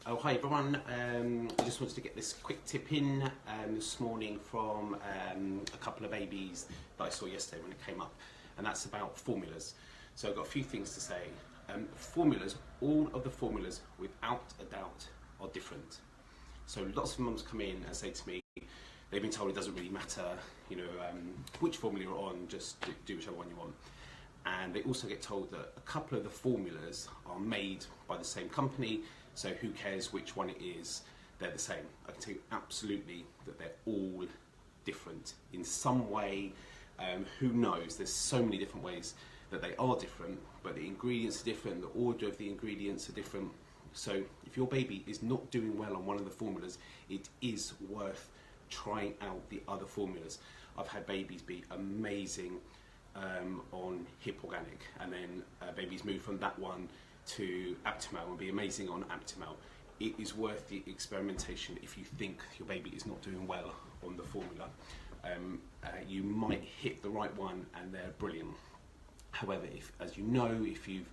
Oh, hi everyone. I just wanted to get this quick tip in this morning from a couple of babies that I saw yesterday when it came up, and that's about formulas. So I've got a few things to say. Formulas, all of the formulas without a doubt are different. So lots of mums come in and say to me, they've been told it doesn't really matter, which formula you're on, just do whichever one you want. And they also get told that a couple of the formulas are made by the same company, so who cares which one it is, they're the same. I can tell you absolutely that they're all different in some way. Who knows? There's so many different ways that they are different, but the ingredients are different, the order of the ingredients are different. So if your baby is not doing well on one of the formulas, it is worth trying out the other formulas. I've had babies be amazing on HiPP Organic, and then babies move from that one to Aptamil and be amazing on Aptamil. It is worth the experimentation if you think your baby is not doing well on the formula. You might hit the right one and they're brilliant. However, as you know, if you've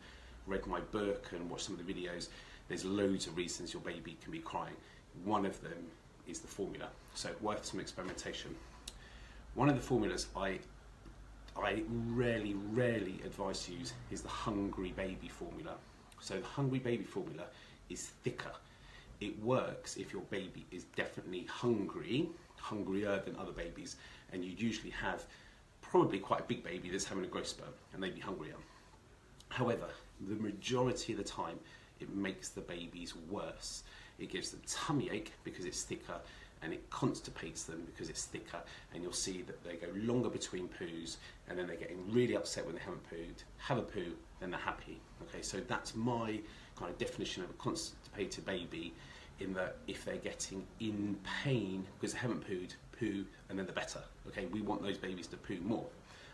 read my book and watched some of the videos, there's loads of reasons your baby can be crying. One of them is the formula, so worth some experimentation. One of the formulas I rarely advise to use is the Hungry Baby formula. So the Hungry Baby formula is thicker. It works if your baby is definitely hungry, hungrier than other babies, and you usually have probably quite a big baby that's having a growth spurt and they'd be hungrier. However, the majority of the time it makes the babies worse. It gives them tummy ache because it's thicker, and it constipates them because it's thicker, and you'll see that they go longer between poos, and then they're getting really upset when they haven't pooed, have a poo, then they're happy. Okay, so that's my kind of definition of a constipated baby, in that if they're getting in pain because they haven't pooed, poo, and then they're better. Okay, we want those babies to poo more.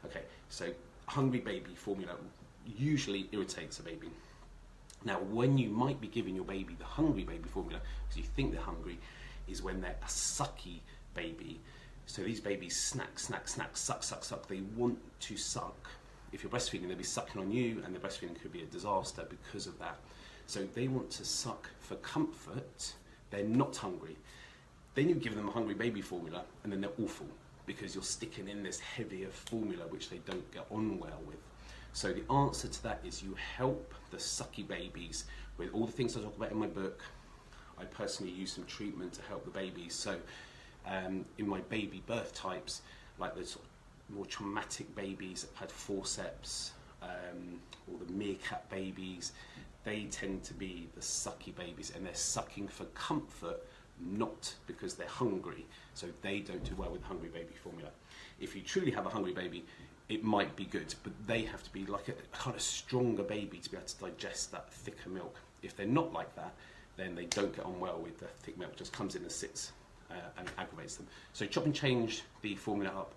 Okay, so Hungry Baby formula usually irritates a baby. Now, when you might be giving your baby the Hungry Baby formula because you think they're hungry, is when they're a sucky baby. So these babies snack, snack, snack, suck, suck, suck. They want to suck. If you're breastfeeding, they'll be sucking on you, and the breastfeeding could be a disaster because of that. So they want to suck for comfort. They're not hungry. Then you give them a Hungry Baby formula, and then they're awful because you're sticking in this heavier formula which they don't get on well with. So the answer to that is you help the sucky babies with all the things I talk about in my book. I personally use some treatment to help the babies. So in my baby birth types, like the sort of more traumatic babies that have had forceps, or the meerkat babies, they tend to be the sucky babies, and they're sucking for comfort, not because they're hungry. So they don't do well with the Hungry Baby formula. If you truly have a hungry baby, it might be good, but they have to be like a kind of stronger baby to be able to digest that thicker milk. If they're not like that, then they don't get on well with the thick milk. Just comes in and sits and aggravates them. So chop and change the formula up,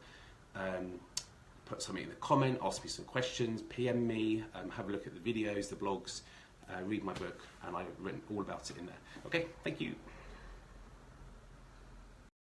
put something in the comment, ask me some questions, PM me, have a look at the videos, the blogs, read my book, and I've written all about it in there. Okay, thank you.